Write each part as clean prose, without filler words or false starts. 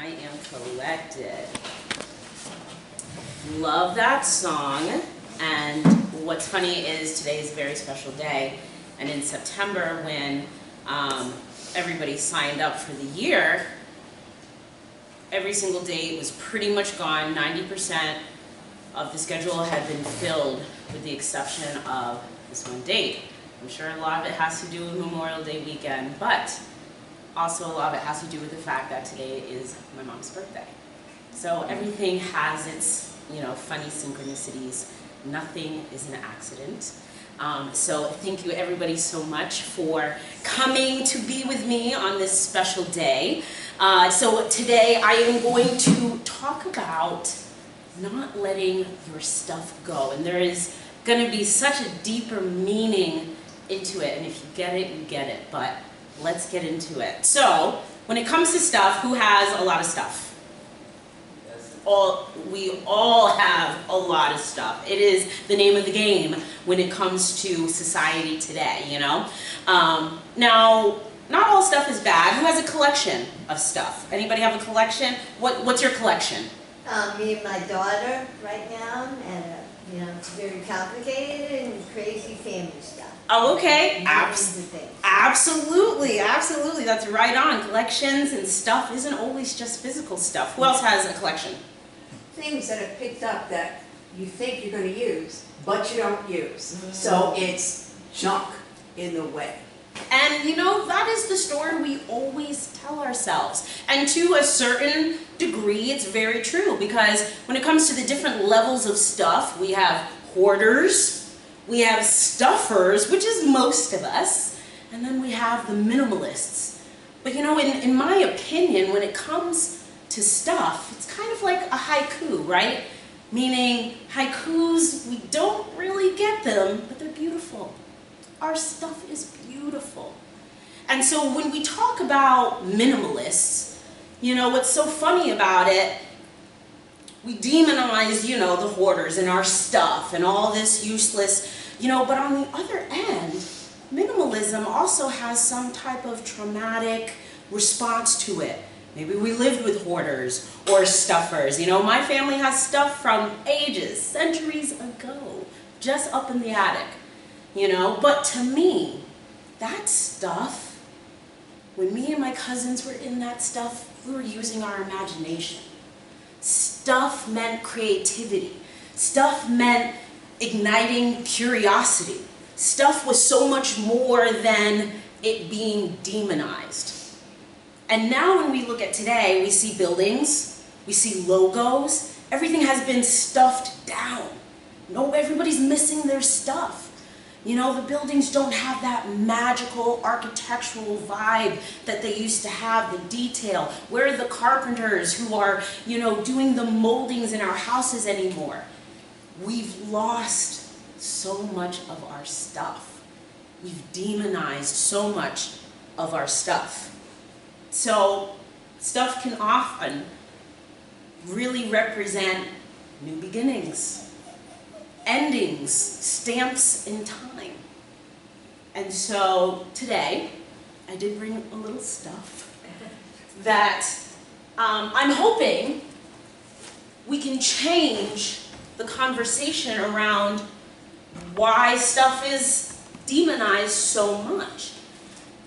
I am collected. Love that song. And what's funny is today is a very special day. And in September, when everybody signed up for the year, every single date was pretty much gone. 90% of the schedule had been filled, with the exception of this one date. I'm sure a lot of it has to do with Memorial Day weekend, but also a lot of it has to do with the fact that today is my mom's birthday. So everything has its, funny synchronicities. Nothing is an accident. So thank you everybody so much for coming to be with me on this special day. So today I am going to talk about not letting your stuff go. And there is going to be such a deeper meaning into it. And if you get it, you get it. But let's get into it. So when it comes to stuff, who has a lot of stuff? We all have a lot of stuff. It is the name of the game when it comes to society today, Now, not all stuff is bad. Who has a collection of stuff? Anybody have a collection? What's your collection? Me and my daughter right now, and it's very complicated and crazy family stuff. Oh, okay. Absolutely. Absolutely. That's right on. Collections and stuff isn't always just physical stuff. Who else has a collection? Things that are picked up that you think you're going to use, but you don't use. So it's junk in the way. And that is the story we always tell ourselves. And to a certain degree, it's very true, because when it comes to the different levels of stuff, we have hoarders, we have stuffers, which is most of us, and then we have the minimalists. But in my opinion, when it comes to stuff, it's kind of like a haiku, right? Meaning haikus, we don't really get them, but they're beautiful. Our stuff is beautiful. And so when we talk about minimalists, what's so funny about it, we demonize, the hoarders and our stuff and all this useless, but on the other end, minimalism also has some type of traumatic response to it. Maybe we lived with hoarders or stuffers. My family has stuff from ages, centuries ago, just up in the attic. But to me, that stuff, when me and my cousins were in that stuff, we were using our imagination. Stuff meant creativity. Stuff meant igniting curiosity. Stuff was so much more than it being demonized. And now when we look at today, we see buildings, we see logos, everything has been stuffed down. Everybody's missing their stuff. The buildings don't have that magical architectural vibe that they used to have, the detail. Where are the carpenters who are, doing the moldings in our houses anymore? We've lost so much of our stuff. We've demonized so much of our stuff. So stuff can often really represent new beginnings, endings, stamps in time. And so today, I did bring a little stuff that I'm hoping we can change the conversation around why stuff is demonized so much.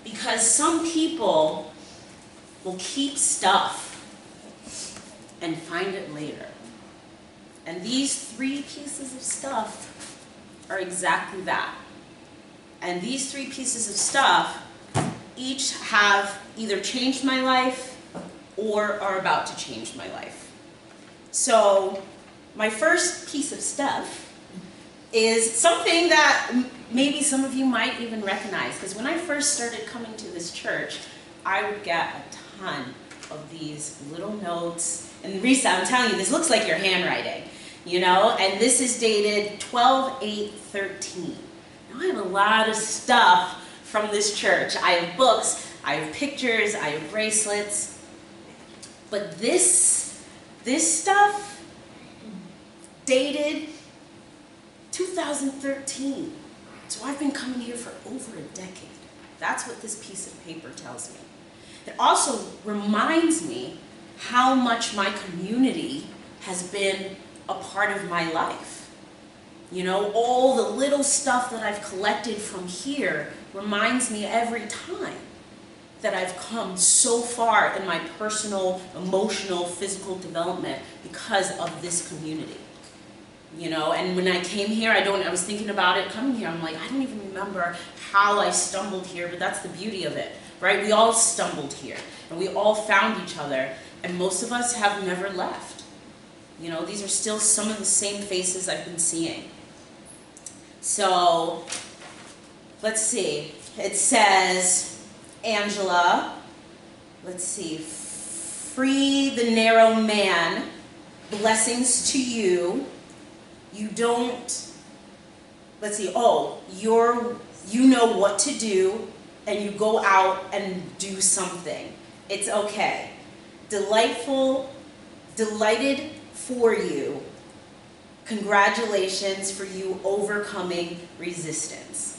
Because some people will keep stuff and find it later. And these 3 pieces of stuff are exactly that. And these 3 pieces of stuff each have either changed my life or are about to change my life. So my first piece of stuff is something that maybe some of you might even recognize, because when I first started coming to this church, I would get a ton of these little notes. And Risa, I'm telling you, this looks like your handwriting, and this is dated 12/8/13. Now I have a lot of stuff from this church. I have books, I have pictures, I have bracelets. But this stuff dated 2013. So I've been coming here for over a decade. That's what this piece of paper tells me. It also reminds me how much my community has been a part of my life. You know, all the little stuff that I've collected from here reminds me every time that I've come so far in my personal, emotional, physical development because of this community. You know, and when I came here, I was thinking about it coming here, I'm like, I don't even remember how I stumbled here, but that's the beauty of it, right? We all stumbled here, and we all found each other, and most of us have never left. You know, these are still some of the same faces I've been seeing. So, let's see, it says, Angela, let's see, free the narrow man, blessings to you. You don't, let's see, oh, you know what to do, and you go out and do something. It's okay. Delighted for you. Congratulations for you overcoming resistance.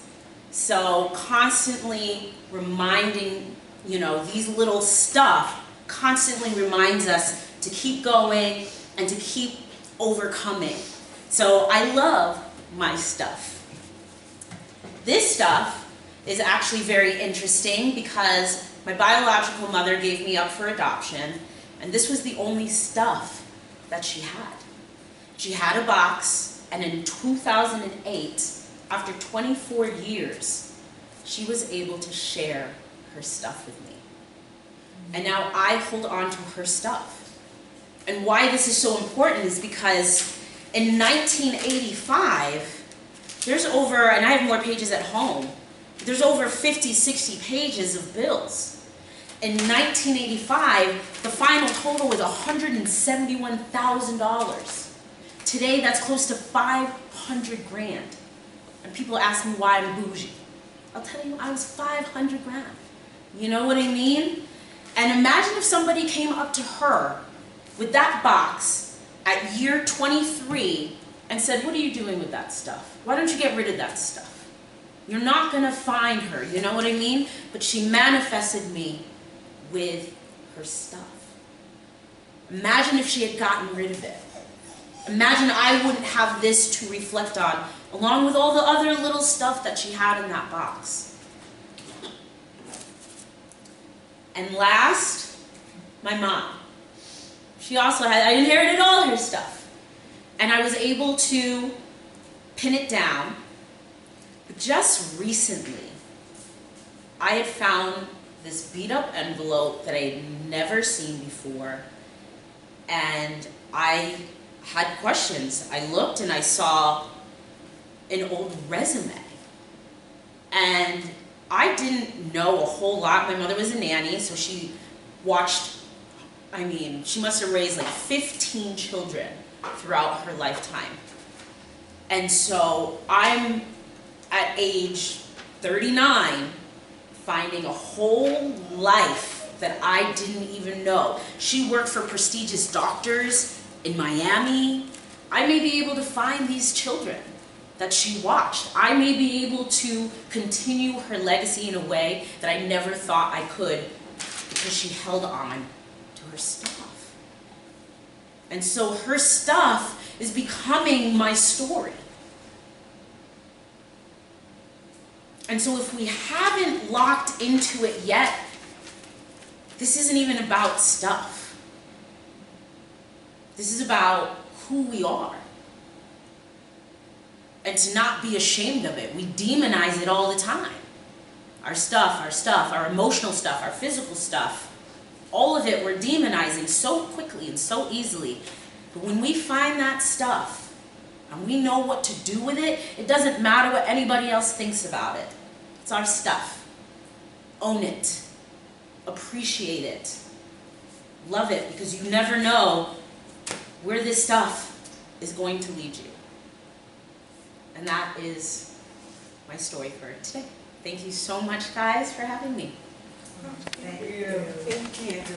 So constantly reminding, you know, these little stuff constantly reminds us to keep going and to keep overcoming. So I love my stuff. This stuff is actually very interesting because my biological mother gave me up for adoption, and this was the only stuff that she had. She had a box, and in 2008, after 24 years, she was able to share her stuff with me. And now I hold on to her stuff. And why this is so important is because in 1985, there's over, and I have more pages at home, there's over 50, 60 pages of bills. In 1985, the final total was $171,000. Today, that's close to 500 grand. And people ask me why I'm bougie. I'll tell you, I was 500 grand. You know what I mean? And imagine if somebody came up to her with that box at year 23 and said, what are you doing with that stuff? Why don't you get rid of that stuff? You're not gonna find her, you know what I mean? But she manifested me with her stuff. Imagine if she had gotten rid of it. Imagine I wouldn't have this to reflect on, along with all the other little stuff that she had in that box. And last, my mom. She also had, I inherited all her stuff. And I was able to pin it down. But just recently, I had found this beat up envelope that I had never seen before. And I had questions. I looked and I saw an old resume. And I didn't know a whole lot. My mother was a nanny, so she watched, I mean, she must have raised like 15 children throughout her lifetime. And so I'm at age 39 finding a whole life that I didn't even know. She worked for prestigious doctors in Miami. I may be able to find these children that she watched. I may be able to continue her legacy in a way that I never thought I could because she held on to her stuff. And so her stuff is becoming my story. And so if we haven't locked into it yet, this isn't even about stuff. This is about who we are. And to not be ashamed of it. We demonize it all the time. Our stuff, our emotional stuff, our physical stuff, all of it we're demonizing so quickly and so easily. But when we find that stuff and we know what to do with it, it doesn't matter what anybody else thinks about it. It's our stuff. Own it. Appreciate it. Love it, because you never know where this stuff is going to lead you. And that is my story for today. Thank you so much, guys, for having me. Thank you. Thank you.